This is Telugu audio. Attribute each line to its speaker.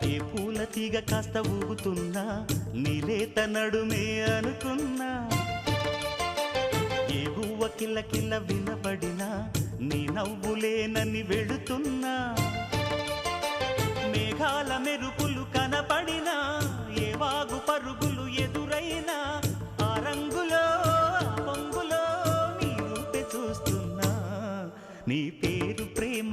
Speaker 1: ఏ పూల తీగ కాస్త ఊగుతున్నా నీలేత నడుమే అనుకున్నా, ఏ గువ్వ కిల్ల కిల్ల వినబడినా నీ నవ్వులేనని వెళుతున్నా, మేఘాల మెరుపులు కనపడినా ఏ వాగు పరుగులు ఎదురైనా ఆ రంగులో పొంగులో నీ రూపే చూస్తున్నా. నీ పేరు ప్రేమ